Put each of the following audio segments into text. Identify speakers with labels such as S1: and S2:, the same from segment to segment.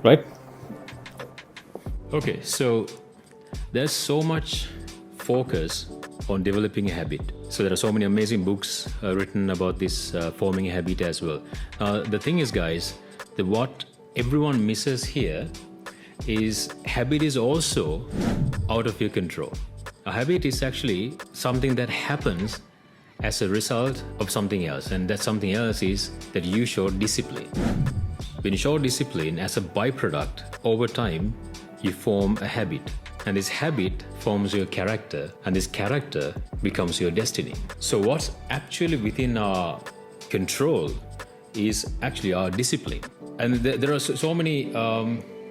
S1: right? Okay, so there's so much focus on developing a habit. So there are so many amazing books written about this forming a habit as well. The thing is, guys, that what everyone misses here is habit is also out of your control. A habit is actually something that happens as a result of something else, and that something else is that you show discipline. When you show discipline as a byproduct, over time you form a habit, and this habit forms your character, and this character becomes your destiny. So what's actually within our control is actually our discipline. And there are so many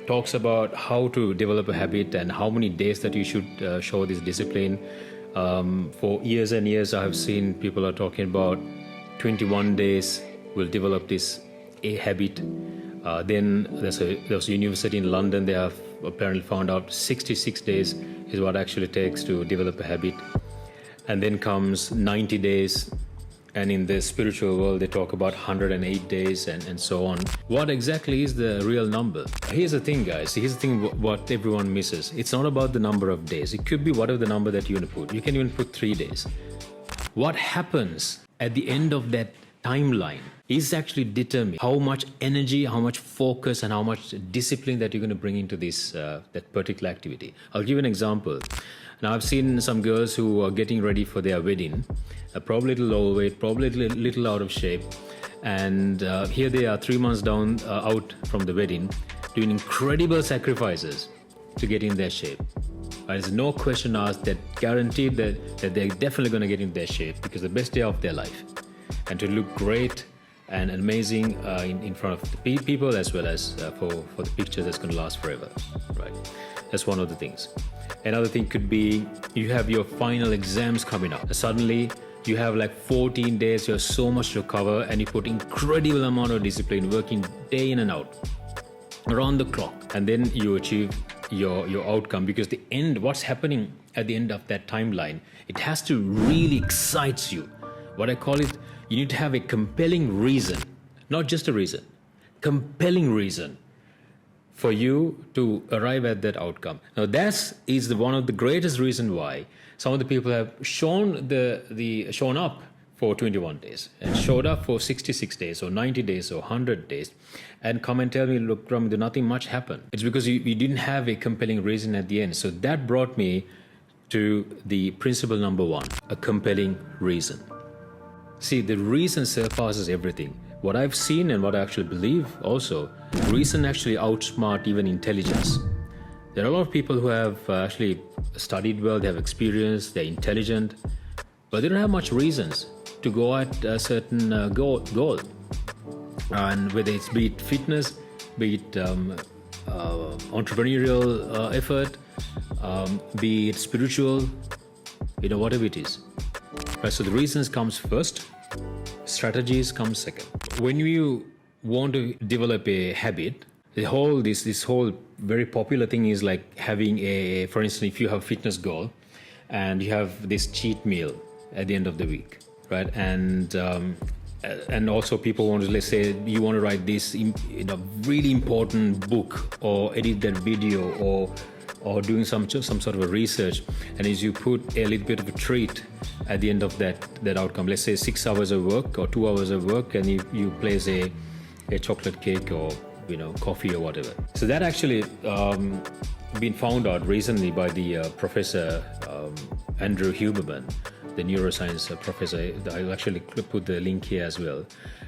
S1: talks about how to develop a habit and how many days that you should show this discipline. For years and years, I have seen people are talking about 21 days will develop this a habit. Then there's a university in London. They have apparently found out 66 days is what actually takes to develop a habit. And then comes 90 days. And in the spiritual world, they talk about 108 days and so on. What exactly is the real number? Here's the thing, guys. Here's the thing what everyone misses. It's not about the number of days. It could be whatever the number that you want to put. You can even put 3 days. What happens at the end of that timeline is actually determined how much energy, how much focus, and how much discipline that you're going to bring into this that particular activity. I'll give you an example. Now, I've seen some girls who are getting ready for their wedding, probably a little overweight, probably a little out of shape, and here they are 3 months down out from the wedding, doing incredible sacrifices to get in their shape. There's no question asked, that guaranteed that they're definitely going to get in their shape because the best day of their life, and to look great and amazing in front of the people, as well as for the picture that's going to last forever, right? That's one of the things. Another thing could be you have your final exams coming up. Suddenly you have like 14 days, you have so much to cover, and you put incredible amount of discipline, working day in and out, around the clock, and then you achieve your outcome. Because the end, what's happening at the end of that timeline, it has to really excite you. What I call it, you need to have a compelling reason, not just a reason, compelling reason for you to arrive at that outcome. Now that is one of the greatest reasons why some of the people have shown up for 21 days and showed up for 66 days or 90 days or 100 days and come and tell me, look, Ramindu, nothing much happened. It's because you didn't have a compelling reason at the end. So that brought me to the principle number 1, a compelling reason. See, the reason surpasses everything. What I've seen and what I actually believe also, reason actually outsmart even intelligence. There are a lot of people who have actually studied well, they have experience, they're intelligent, but they don't have much reasons to go at a certain goal. And whether it's be it fitness, be it entrepreneurial effort, be it spiritual, whatever it is. Right, so the reasons comes first, strategies come second. When you want to develop a habit, this whole very popular thing is like having for instance, if you have a fitness goal and you have this cheat meal at the end of the week, right? And also people want to, let's say you want to write this really important book or edit that video or doing some sort of a research, and as you put a little bit of a treat at the end of that outcome, let's say 6 hours of work or 2 hours of work, and you place a chocolate cake or coffee or whatever. So that actually been found out recently by the professor Andrew Huberman, the neuroscience professor. I'll actually put the link here as well.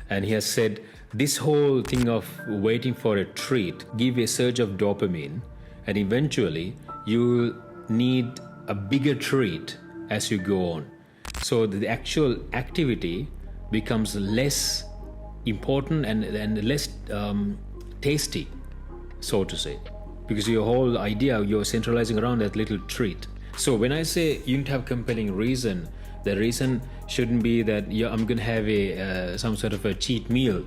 S1: And he has said this whole thing of waiting for a treat give a surge of dopamine, and eventually you need a bigger treat as you go on. So the actual activity becomes less important and less tasty, so to say, because your whole idea, you're centralizing around that little treat. So when I say you need to have compelling reason, the reason shouldn't be that I'm going to have some sort of a cheat meal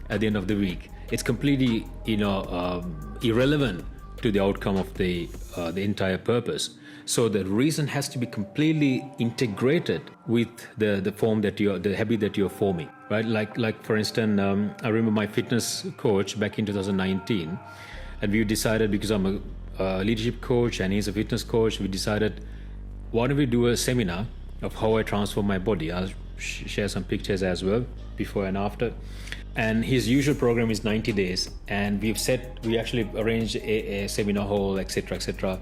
S1: at the end of the week. It's completely irrelevant to the outcome of the entire purpose. So the reason has to be completely integrated with the form that the habit that you're forming, right? Like for instance, I remember my fitness coach back in 2019. And we decided, because I'm a leadership coach and he's a fitness coach, we decided, why don't we do a seminar of how I transform my body? I'll share some pictures as well, before and after. And his usual program is 90 days, and we actually arranged a seminar hall, etc.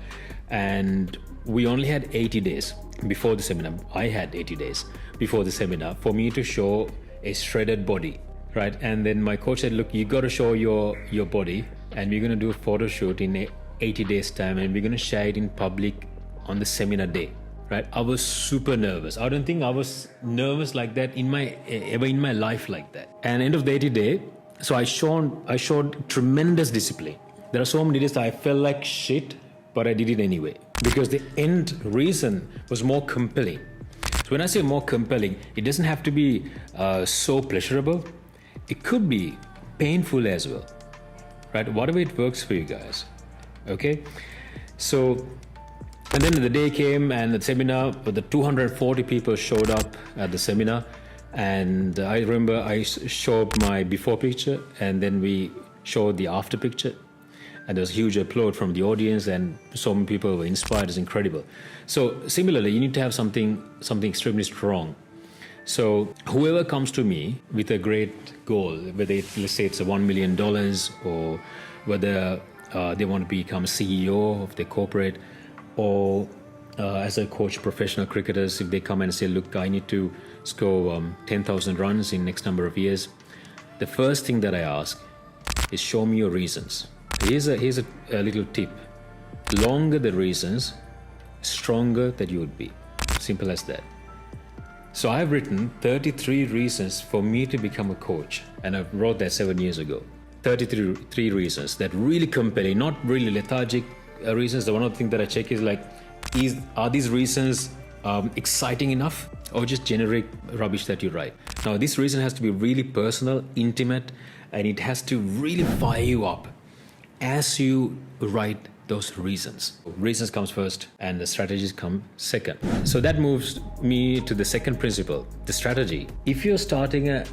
S1: And we only had 80 days before the seminar. I had 80 days before the seminar for me to show a shredded body, right? And then my coach said, look, you got to show your body, and we're going to do a photo shoot in 80 days time, and we're going to share it in public on the seminar day, right? I was super nervous. I don't think I was nervous like that ever in my life like that. And end of the 80 day, so I showed tremendous discipline. There are so many days that I felt like shit, but I did it anyway, because the end reason was more compelling. So when I say more compelling, it doesn't have to be so pleasurable. It could be painful as well, right? Whatever it works for you guys, okay? So, and then the day came, and the seminar, the 240 people showed up at the seminar. And I remember I showed my before picture, and then we showed the after picture. And there was huge applaud from the audience, and so many people were inspired. It's incredible. So similarly, you need to have something extremely strong. So whoever comes to me with a great goal, whether let's say it's $1 million, or whether they want to become CEO of their corporate, or as a coach professional cricketers, if they come and say, look, I need to score 10,000 runs in next number of years, the first thing that I ask is, show me your reasons. Here's a little tip. Longer the reasons, stronger that you would be. Simple as that. So I've written 33 reasons for me to become a coach, and I wrote that 7 years ago. 33 reasons that really compelling, not really lethargic reasons. The one of the things that I check is like, are these reasons exciting enough, or just generic rubbish that you write? Now, this reason has to be really personal, intimate, and it has to really fire you up as you write those reasons. Reasons comes first, and the strategies come second. So that moves me to the second principle, the strategy. If you're starting a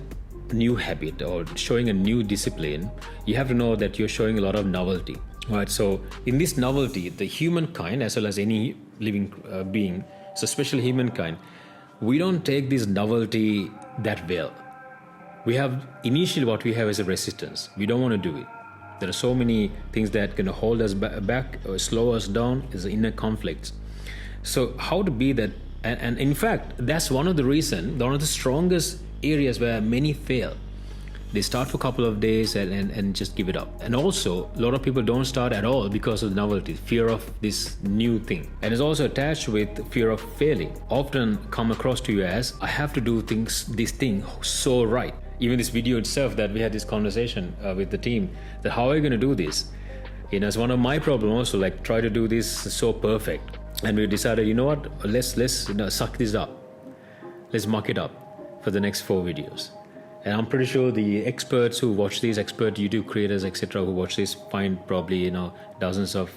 S1: new habit or showing a new discipline, you have to know that you're showing a lot of novelty. Right, so in this novelty, the humankind, as well as any living being, so especially humankind, we don't take this novelty that well. We have, initially what we have is a resistance. We don't want to do it. There are so many things that can hold us back or slow us down, is the inner conflicts. So how to be that, and in fact, that's one of the strongest areas where many fail. They start for a couple of days and just give it up. And also, a lot of people don't start at all because of the novelty, fear of this new thing. And it's also attached with fear of failing. Often come across to you as, I have to do this thing so right. Even this video itself, that we had this conversation with the team, that how are you going to do this? You know, it's one of my problems also, like try to do this so perfect. And we decided, you know what, let's suck this up. Let's muck it up for the next 4 videos. And I'm pretty sure the experts who watch these, expert YouTube creators, etc., who watch this, find probably dozens of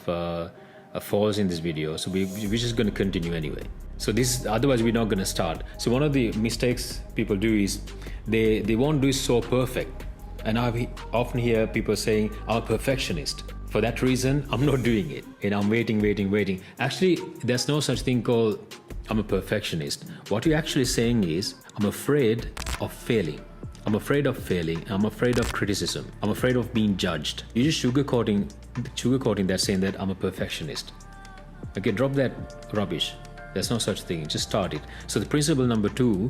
S1: faults in this video. So we're just going to continue anyway. So this, otherwise we're not going to start. So one of the mistakes people do is they won't do it so perfect. And I often hear people saying, I'm a perfectionist. For that reason, I'm not doing it. And I'm waiting. Actually, there's no such thing called I'm a perfectionist. What you're actually saying is, I'm afraid of failing. I'm afraid of failing. I'm afraid of criticism. I'm afraid of being judged. You're just sugarcoating that, saying that I'm a perfectionist. Okay, drop that rubbish. There's no such thing. Just start it. So the principle number 2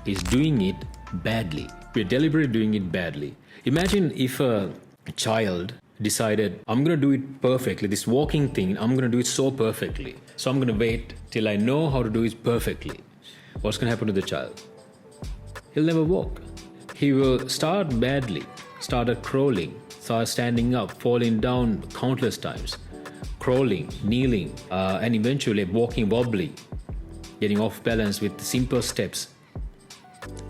S1: is doing it badly. We're deliberately doing it badly. Imagine if a child decided, I'm going to do it perfectly. This walking thing, I'm going to do it so perfectly. So I'm going to wait till I know how to do it perfectly. What's going to happen to the child? He'll never walk. He will start badly, start crawling, start standing up, falling down countless times, crawling, kneeling, and eventually walking wobbly, getting off balance with simple steps,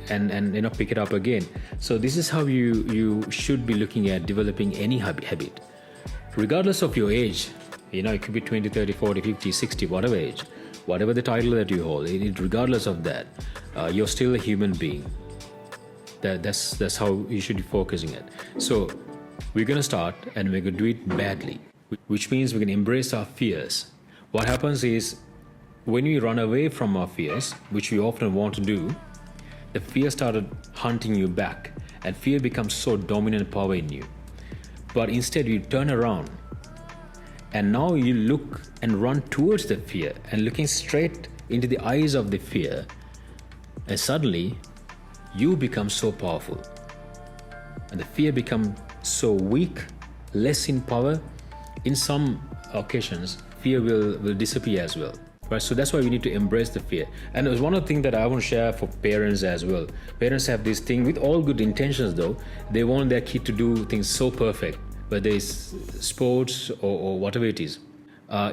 S1: and pick it up again. So this is how you should be looking at developing any habit, regardless of your age. It could be 20, 30, 40, 50, 60, whatever age, whatever the title that you hold. Regardless of that, you're still a human being. That's how you should be focusing it. So we're going to start and we're going to do it badly, which means we're going to embrace our fears. What happens is when we run away from our fears, which we often want to do, the fear started hunting you back, and fear becomes so dominant power in you. But instead you turn around and now you look and run towards the fear and looking straight into the eyes of the fear, and suddenly you become so powerful and the fear becomes so weak, less in power. In some occasions fear will disappear as well, right? So that's why we need to embrace the fear. And there's one of the things that I want to share for parents as well. Parents have this thing, with all good intentions though, they want their kid to do things so perfect, whether it's sports or whatever it is.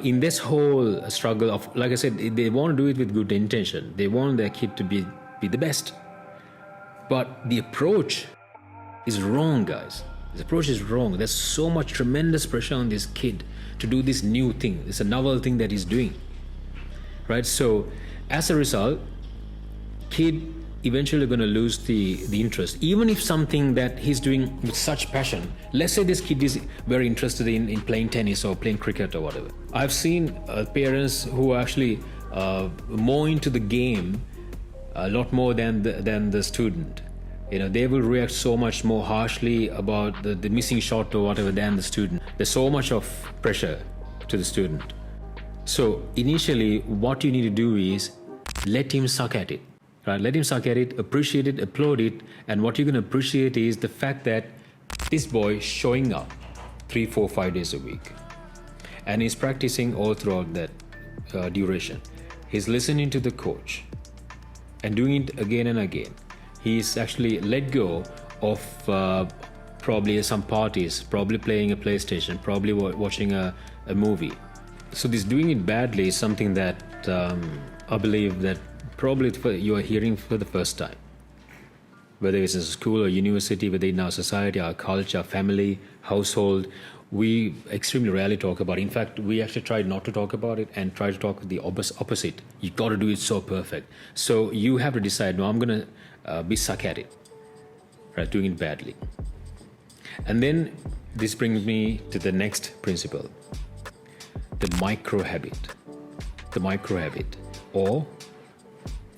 S1: In this whole struggle of, like I said, they want to do it with good intention. They want their kid to be the best. But the approach is wrong, guys. The approach is wrong. There's so much tremendous pressure on this kid to do this new thing. It's a novel thing that he's doing, right? So as a result, kid eventually going to lose the interest, even if something that he's doing with such passion. Let's say this kid is very interested in playing tennis or playing cricket or whatever. I've seen parents who are actually more into the game a lot more than the student. You know, they will react so much more harshly about the missing shot or whatever than the student. There's so much of pressure to the student. So initially what you need to do is let him suck at it, right? Let him suck at it, appreciate it, applaud it. And what you're going to appreciate is the fact that this boy is showing up 3, 4, 5 days a week, and he's practicing all throughout that duration. He's listening to the coach and doing it again and again. He's actually let go of probably some parties, probably playing a PlayStation, probably watching a movie. So this doing it badly is something that I believe that probably you are hearing for the first time. Whether it's in school or university, whether in our society, our culture, our family, household, we extremely rarely talk about it. In fact, we actually try not to talk about it and try to talk the opposite. You got to do it so perfect. So you have to decide, no, I'm going to be suck at it, right? Doing it badly. And then this brings me to the next principle, the micro habit. The micro habit, or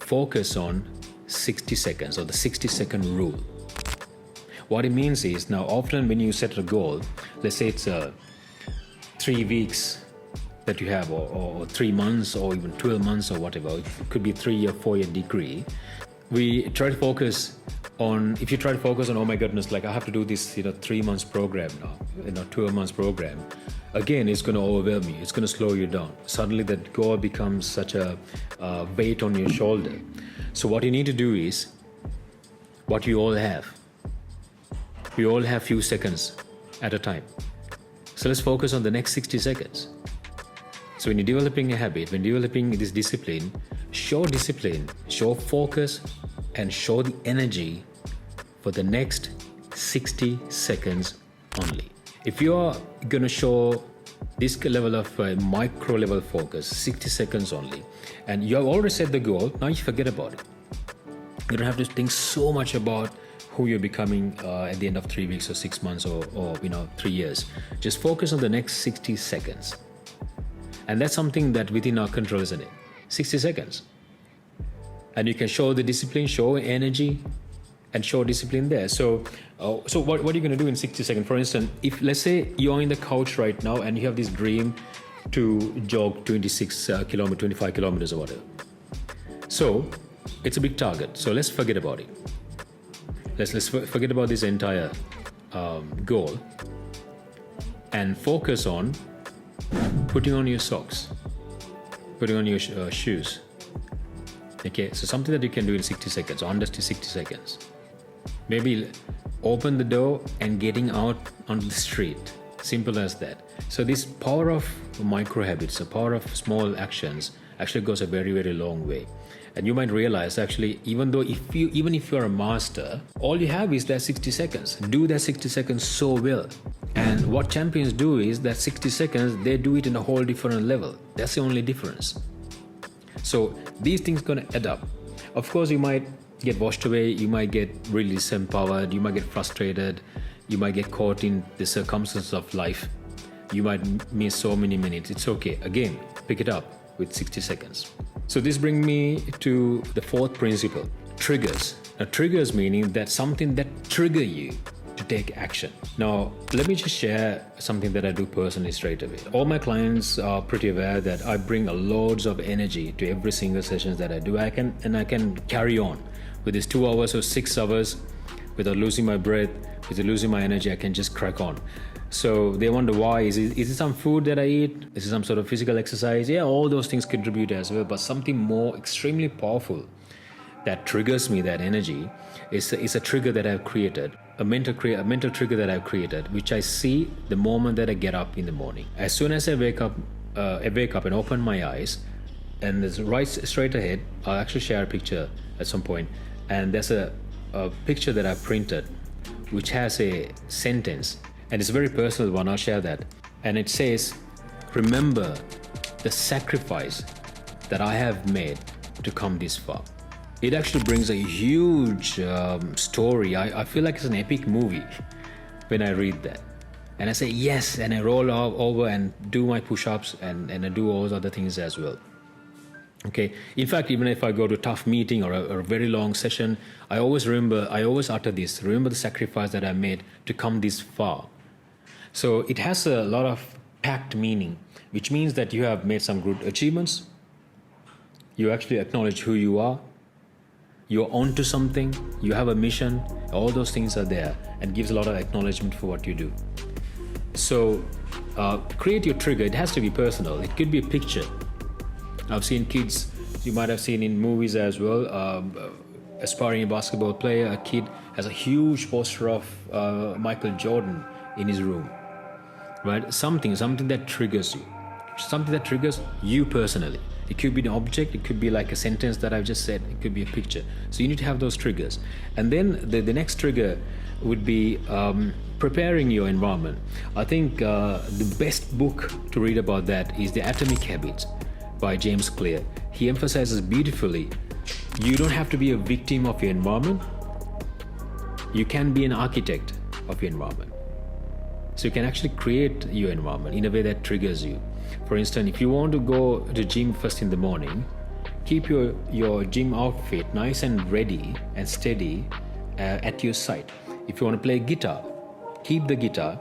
S1: focus on 60 seconds, or the 60-second rule. What it means is, now often when you set a goal, let's say it's 3 weeks that you have, or 3 months, or even 12 months, or whatever. It could be 3 or 4 year degree. We try to focus on, if you try to focus on, oh my goodness, like I have to do this 3 months program now, 12 months program, again it's going to overwhelm you, it's going to slow you down. Suddenly that goal becomes such a weight on your shoulder. So what you need to do is what you all have. We all have few seconds at a time. So let's focus on the next 60 seconds. So when you're developing a habit, when developing this discipline, show focus, and show the energy for the next 60 seconds only. If you are going to show this level of micro level focus, 60 seconds only, and you have already set the goal, now you forget about it. You don't have to think so much about who you're becoming at the end of 3 weeks or 6 months or 3 years. Just focus on the next 60 seconds. And that's something that within our control, isn't it? 60 seconds. And you can show the discipline, show energy, and show discipline there. So what are you going to do in 60 seconds? For instance, if let's say you're in the couch right now and you have this dream to jog 25 kilometers or whatever. So it's a big target. So let's forget about it. Let's forget about this entire goal and focus on putting on your socks, putting on your shoes. Okay, so something that you can do in 60 seconds, or under 60 seconds. Maybe open the door and getting out on the street. Simple as that. So this power of micro habits, the power of small actions actually goes a very, very long way. And you might realize actually, even if you're a master, all you have is that 60 seconds. Do that 60 seconds so well. And what champions do is that 60 seconds, they do it in a whole different level. That's the only difference. So these things gonna add up. Of course, you might get washed away, you might get really disempowered, you might get frustrated, You might get caught in the circumstances of life. You might miss so many minutes. It's okay. Again, pick it up with 60 seconds. So this brings me to the fourth principle, triggers. Now, triggers meaning that something that trigger you to take action. Now, let me just share something that I do personally straight away. All my clients are pretty aware that I bring a loads of energy to every single sessions that I do. I can carry on with this 2 hours or 6 hours without losing my breath, without losing my energy. I can just crack on. So they wonder why. Is it some food that I eat? Is it some sort of physical exercise? Yeah, all those things contribute as well. But something more extremely powerful that triggers me, that energy, is a trigger that I've created, a mental trigger that I've created, which I see the moment that I get up in the morning. As soon as I wake up and open my eyes, and there's right straight ahead, I'll actually share a picture at some point, and there's a picture that I printed, which has a sentence. And it's a very personal one, I'll share that. And it says, remember the sacrifice that I have made to come this far. It actually brings a huge story. I feel like it's an epic movie when I read that. And I say yes, and I roll over and do my push-ups and I do all those other things as well. Okay. In fact, even if I go to a tough meeting or a very long session, I always utter this, remember the sacrifice that I made to come this far. So it has a lot of packed meaning, which means that you have made some good achievements. You actually acknowledge who you are. You're onto something. You have a mission. All those things are there and gives a lot of acknowledgement for what you do. So create your trigger. It has to be personal. It could be a picture. I've seen kids, you might have seen in movies as well, aspiring basketball player, a kid has a huge poster of Michael Jordan in his room. Right? Something that triggers you. Something that triggers you personally. It could be an object, it could be like a sentence that I've just said, it could be a picture. So you need to have those triggers. And then the next trigger would be preparing your environment. I think the best book to read about that is The Atomic Habits by James Clear. He emphasizes beautifully, you don't have to be a victim of your environment. You can be an architect of your environment. So you can actually create your environment in a way that triggers you. For instance, if you want to go to the gym first in the morning, keep your gym outfit nice and ready and steady at your site. If you want to play guitar, keep the guitar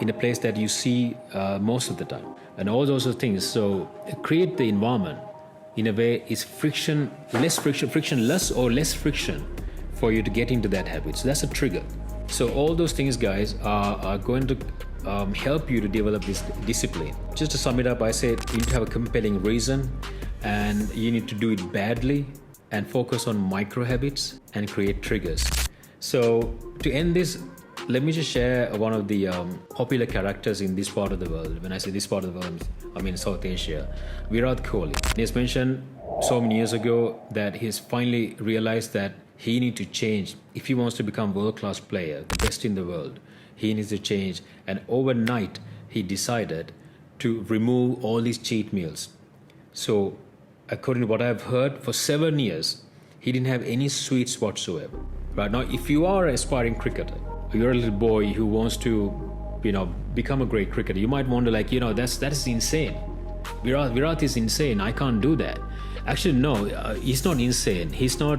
S1: in a place that you see most of the time. And all those things. So create the environment in a way is frictionless or less friction for you to get into that habit. So that's a trigger. So all those things, guys, are going to help you to develop this discipline. Just to sum it up, I said you need to have a compelling reason and you need to do it badly and focus on micro habits and create triggers. So to end this, let me just share one of the popular characters in this part of the world. When I say this part of the world, I mean South Asia. Virat Kohli. He's mentioned so many years ago that he's finally realized that he needs to change. If he wants to become world-class player, the best in the world, he needs to change. And overnight, he decided to remove all these cheat meals. So according to what I've heard, for 7 years, he didn't have any sweets whatsoever. Right now, if you are an aspiring cricketer, you're a little boy who wants to, become a great cricketer, you might wonder, that's insane. Virat is insane. I can't do that. Actually, no, he's not insane. He's not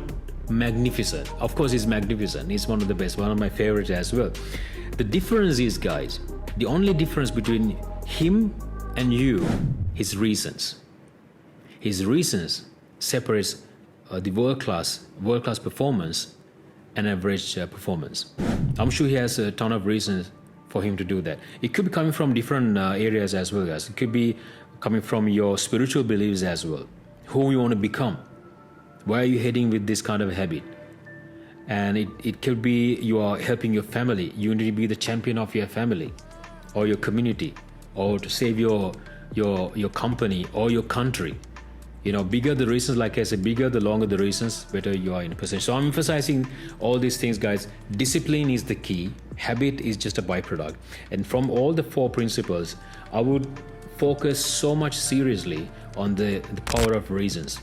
S1: magnificent. Of course, he's magnificent. He's one of the best, one of my favorites as well. The difference is, guys, the only difference between him and you, his reasons. His reasons separates the world-class performance and average performance. I'm sure he has a ton of reasons for him to do that. It could be coming from different areas as well, guys. It could be coming from your spiritual beliefs as well. Who you want to become. Why are you heading with this kind of habit? And it could be you are helping your family. You need to be the champion of your family or your community or to save your company or your country. Bigger the reasons, like I said, bigger the longer the reasons, better you are in a position. So I'm emphasizing all these things, guys. Discipline is the key. Habit is just a byproduct. And from all the 4 principles, I would focus so much seriously on the power of reasons.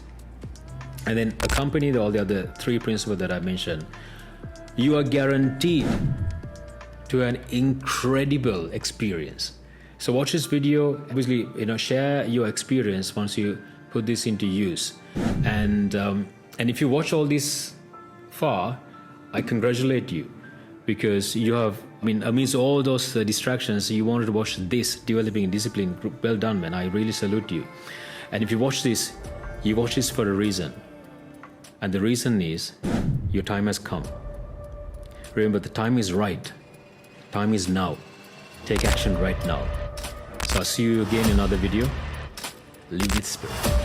S1: And then accompany all the other 3 principles that I mentioned. You are guaranteed to an incredible experience. So watch this video, obviously, share your experience once you put this into use. And if you watch all this far, I congratulate you, because you have, amidst all those distractions, you wanted to watch this, developing a discipline. Well done, man. I really salute you. And if you watch this, you watch this for a reason. And the reason is your time has come. Remember, the time is right. Time is now. Take action right now. So I'll see you again in another video. Live with spirit.